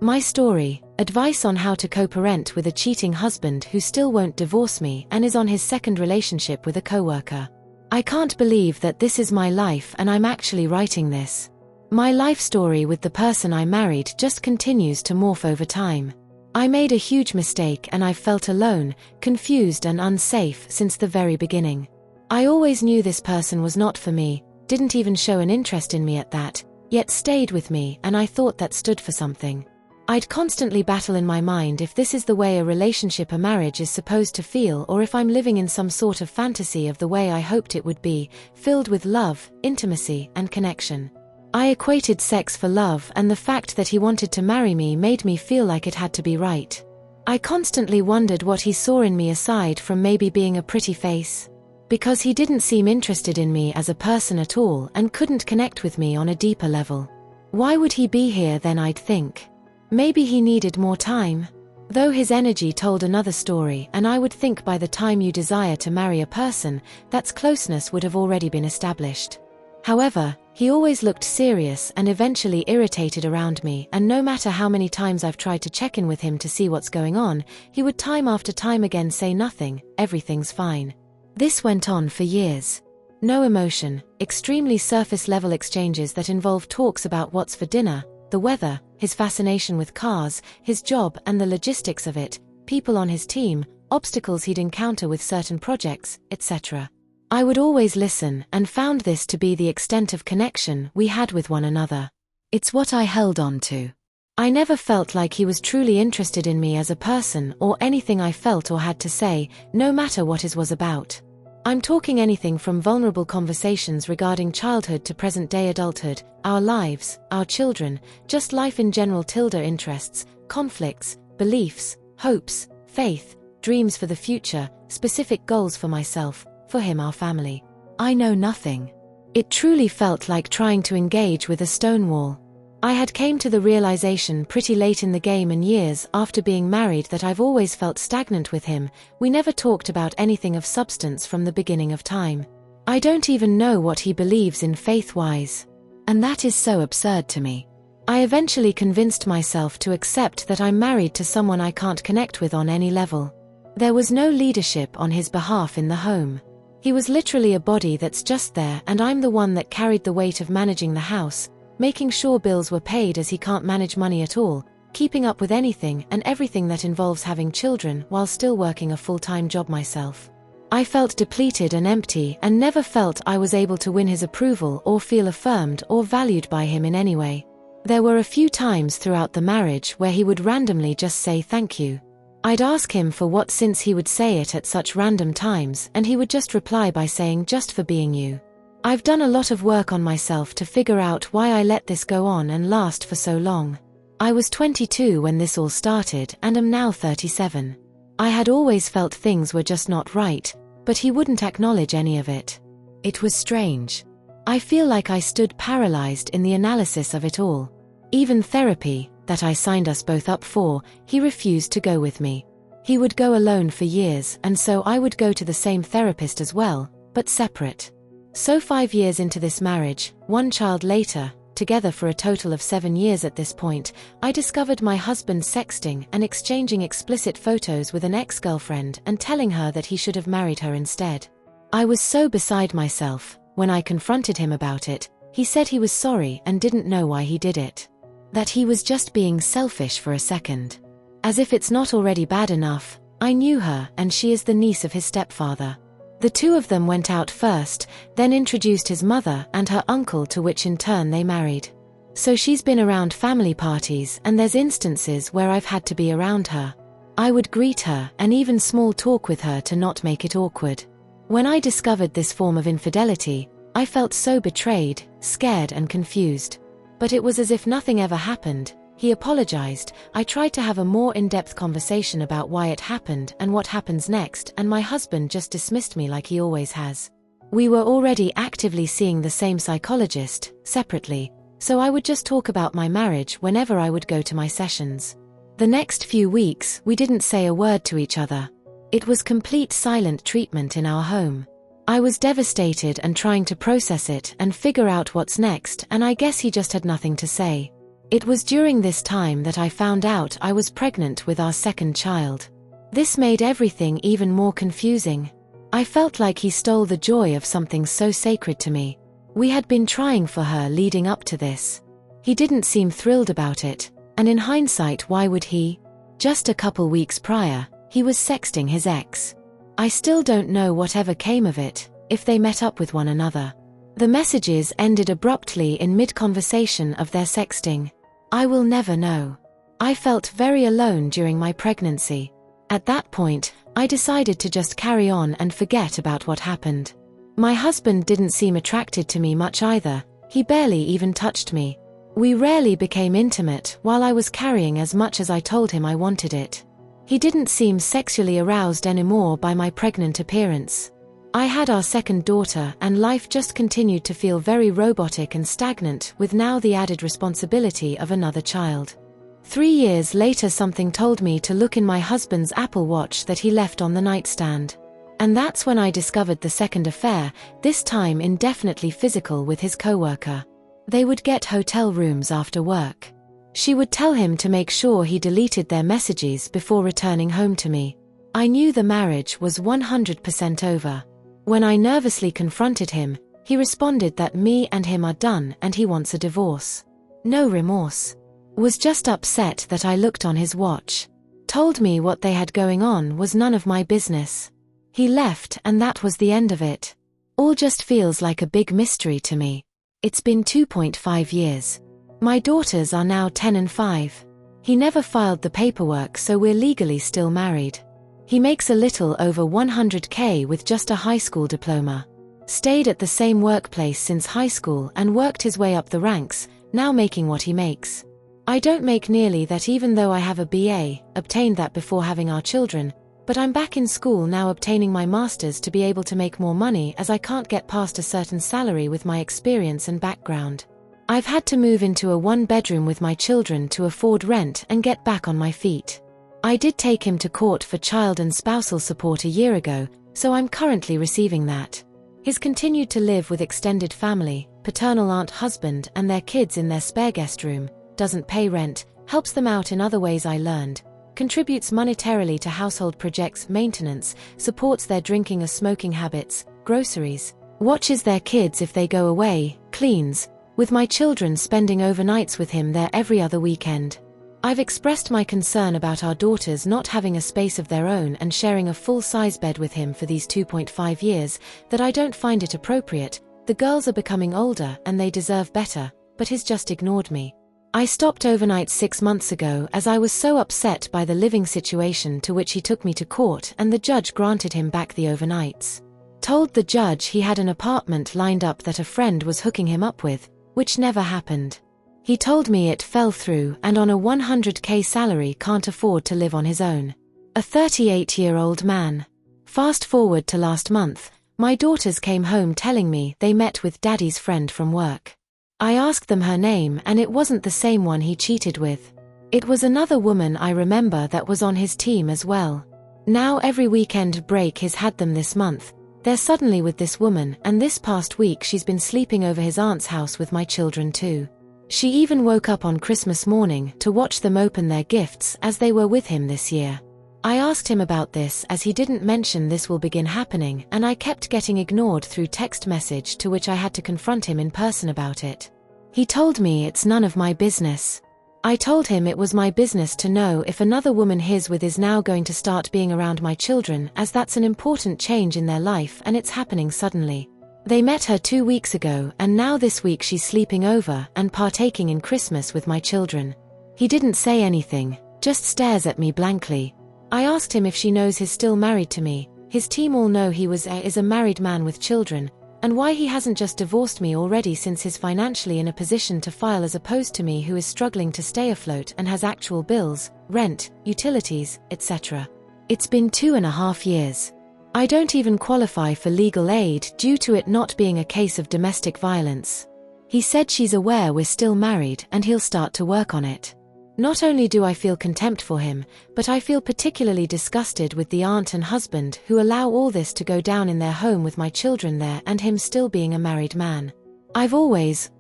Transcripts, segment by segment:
My story, advice on how to co-parent with a cheating husband who still won't divorce me and is on his second relationship with a coworker. I can't believe that this is my life and I'm actually writing this. My life story with the person I married just continues to morph over time. I made a huge mistake and I've felt alone, confused and unsafe since the very beginning. I always knew this person was not for me, didn't even show an interest in me at that, yet stayed with me, and I thought that stood for something. I'd constantly battle in my mind if this is the way a relationship or marriage is supposed to feel, or if I'm living in some sort of fantasy of the way I hoped it would be, filled with love, intimacy, and connection. I equated sex for love, and the fact that he wanted to marry me made me feel like it had to be right. I constantly wondered what he saw in me aside from maybe being a pretty face. Because he didn't seem interested in me as a person at all and couldn't connect with me on a deeper level. Why would he be here then, I'd think? Maybe he needed more time? Though his energy told another story, and I would think by the time you desire to marry a person, that closeness would have already been established. However, he always looked serious and eventually irritated around me, and no matter how many times I've tried to check in with him to see what's going on, he would time after time again say nothing, everything's fine. This went on for years. No emotion, extremely surface-level exchanges that involve talks about what's for dinner, the weather, his fascination with cars, his job and the logistics of it, people on his team, obstacles he'd encounter with certain projects, etc. I would always listen and found this to be the extent of connection we had with one another. It's what I held on to. I never felt like he was truly interested in me as a person or anything I felt or had to say, no matter what his was about. I'm talking anything from vulnerable conversations regarding childhood to present-day adulthood, our lives, our children, just life in general, interests, conflicts, beliefs, hopes, faith, dreams for the future, specific goals for myself, for him, our family. I know nothing. It truly felt like trying to engage with a stone wall. I had came to the realization pretty late in the game and years after being married that I've always felt stagnant with him. We never talked about anything of substance from the beginning of time. I don't even know what he believes in faith-wise. And that is so absurd to me. I eventually convinced myself to accept that I'm married to someone I can't connect with on any level. There was no leadership on his behalf in the home. He was literally a body that's just there, and I'm the one that carried the weight of managing the house, making sure bills were paid as he can't manage money at all, keeping up with anything and everything that involves having children while still working a full-time job myself. I felt depleted and empty and never felt I was able to win his approval or feel affirmed or valued by him in any way. There were a few times throughout the marriage where he would randomly just say thank you. I'd ask him for what since he would say it at such random times, and he would just reply by saying just for being you. I've done a lot of work on myself to figure out why I let this go on and last for so long. I was 22 when this all started and am now 37. I had always felt things were just not right, but he wouldn't acknowledge any of it. It was strange. I feel like I stood paralyzed in the analysis of it all. Even therapy, that I signed us both up for, he refused to go with me. He would go alone for years, and so I would go to the same therapist as well, but separate. So 5 years into this marriage, 1 child later, together for a total of 7 years at this point, I discovered my husband sexting and exchanging explicit photos with an ex-girlfriend and telling her that he should have married her instead. I was so beside myself. When I confronted him about it, he said he was sorry and didn't know why he did it. That he was just being selfish for a second. As if it's not already bad enough, I knew her and she is the niece of his stepfather. The two of them went out first, then introduced his mother and her uncle, to which in turn they married. So she's been around family parties, and there's instances where I've had to be around her. I would greet her and even small talk with her to not make it awkward. When I discovered this form of infidelity, I felt so betrayed, scared and confused. But it was as if nothing ever happened. He apologized, I tried to have a more in-depth conversation about why it happened and what happens next, and my husband just dismissed me like he always has. We were already actively seeing the same psychologist, separately, so I would just talk about my marriage whenever I would go to my sessions. The next few weeks, we didn't say a word to each other. It was complete silent treatment in our home. I was devastated and trying to process it and figure out what's next, and I guess he just had nothing to say. It was during this time that I found out I was pregnant with our second child. This made everything even more confusing. I felt like he stole the joy of something so sacred to me. We had been trying for her leading up to this. He didn't seem thrilled about it, and in hindsight, why would he? Just a couple weeks prior, he was sexting his ex. I still don't know whatever came of it, if they met up with one another. The messages ended abruptly in mid-conversation of their sexting. I will never know. I felt very alone during my pregnancy. At that point, I decided to just carry on and forget about what happened. My husband didn't seem attracted to me much either. He barely even touched me. We rarely became intimate while I was carrying as much as I told him I wanted it. He didn't seem sexually aroused anymore by my pregnant appearance. I had our second daughter, and life just continued to feel very robotic and stagnant, with now the added responsibility of another child. 3 years later, something told me to look in my husband's Apple Watch that he left on the nightstand. And that's when I discovered the second affair, this time indefinitely physical, with his coworker. They would get hotel rooms after work. She would tell him to make sure he deleted their messages before returning home to me. I knew the marriage was 100% over. When I nervously confronted him, he responded that me and him are done and he wants a divorce. No remorse. Was just upset that I looked on his watch. Told me what they had going on was none of my business. He left, and that was the end of it. All just feels like a big mystery to me. It's been 2.5 years. My daughters are now 10 and 5. He never filed the paperwork, so we're legally still married. He makes a little over $100K with just a high school diploma. Stayed at the same workplace since high school and worked his way up the ranks, now making what he makes. I don't make nearly that, even though I have a BA, obtained that before having our children, but I'm back in school now obtaining my master's to be able to make more money, as I can't get past a certain salary with my experience and background. I've had to move into a 1-bedroom with my children to afford rent and get back on my feet. I did take him to court for child and spousal support a year ago, so I'm currently receiving that. He's continued to live with extended family, paternal aunt, husband, and their kids in their spare guest room, doesn't pay rent, helps them out in other ways I learned, contributes monetarily to household projects, maintenance, supports their drinking or smoking habits, groceries, watches their kids if they go away, cleans, with my children spending overnights with him there every other weekend. I've expressed my concern about our daughters not having a space of their own and sharing a full-size bed with him for these 2.5 years, that I don't find it appropriate. The girls are becoming older and they deserve better, but he's just ignored me. I stopped overnight 6 months ago as I was so upset by the living situation, to which he took me to court and the judge granted him back the overnights. Told the judge he had an apartment lined up that a friend was hooking him up with, which never happened. He told me it fell through, and on a 100K salary can't afford to live on his own. A 38-year-old man. Fast forward to last month, my daughters came home telling me they met with Daddy's friend from work. I asked them her name, and it wasn't the same one he cheated with. It was another woman I remember that was on his team as well. Now every weekend break he's had them this month, they're suddenly with this woman, and this past week she's been sleeping over his aunt's house with my children too. She even woke up on Christmas morning to watch them open their gifts, as they were with him this year. I asked him about this, as he didn't mention this will begin happening, and I kept getting ignored through text message, to which I had to confront him in person about it. He told me it's none of my business. I told him it was my business to know if another woman he's with is now going to start being around my children, as that's an important change in their life and it's happening suddenly. They met her 2 weeks ago, and now this week she's sleeping over and partaking in Christmas with my children. He didn't say anything, just stares at me blankly. I asked him if she knows he's still married to me. His team all know he is a married man with children, and why he hasn't just divorced me already, since he's financially in a position to file, as opposed to me who is struggling to stay afloat and has actual bills, rent, utilities, etc. It's been 2.5 years. I don't even qualify for legal aid due to it not being a case of domestic violence. He said she's aware we're still married and he'll start to work on it. Not only do I feel contempt for him, but I feel particularly disgusted with the aunt and husband who allow all this to go down in their home with my children there and him still being a married man. I've always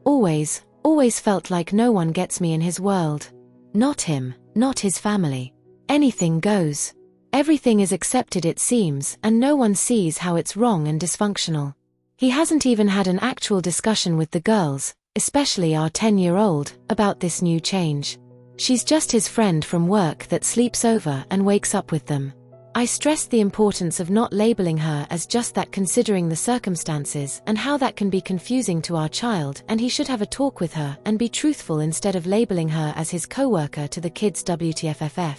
always felt like no one gets me in his world. Not him, not his family. Anything goes. Everything is accepted it seems, and no one sees how it's wrong and dysfunctional. He hasn't even had an actual discussion with the girls, especially our 10-year-old, about this new change. She's just his friend from work that sleeps over and wakes up with them. I stressed the importance of not labeling her as just that, considering the circumstances and how that can be confusing to our child, and he should have a talk with her and be truthful instead of labeling her as his coworker to the kids. WTFFF.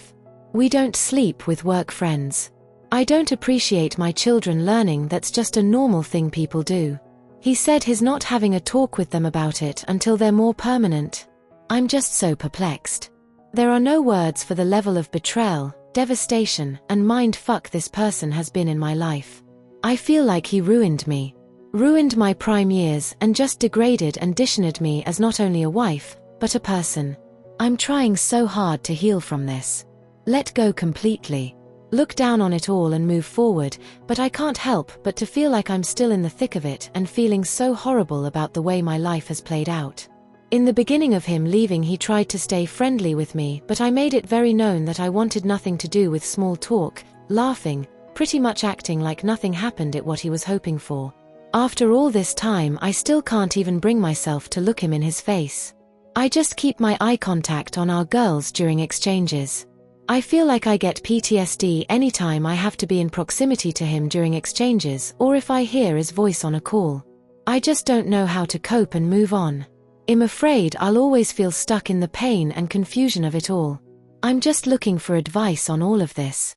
We don't sleep with work friends. I don't appreciate my children learning that's just a normal thing people do. He said he's not having a talk with them about it until they're more permanent. I'm just so perplexed. There are no words for the level of betrayal, devastation, and mind fuck this person has been in my life. I feel like he ruined me. Ruined my prime years and just degraded and dishonored me as not only a wife, but a person. I'm trying so hard to heal from this. Let go completely. Look down on it all and move forward, but I can't help but to feel like I'm still in the thick of it and feeling so horrible about the way my life has played out. In the beginning of him leaving, he tried to stay friendly with me, but I made it very known that I wanted nothing to do with small talk, laughing, pretty much acting like nothing happened at what he was hoping for. After all this time, I still can't even bring myself to look him in his face. I just keep my eye contact on our girls during exchanges. I feel like I get PTSD anytime I have to be in proximity to him during exchanges or if I hear his voice on a call. I just don't know how to cope and move on. I'm afraid I'll always feel stuck in the pain and confusion of it all. I'm just looking for advice on all of this.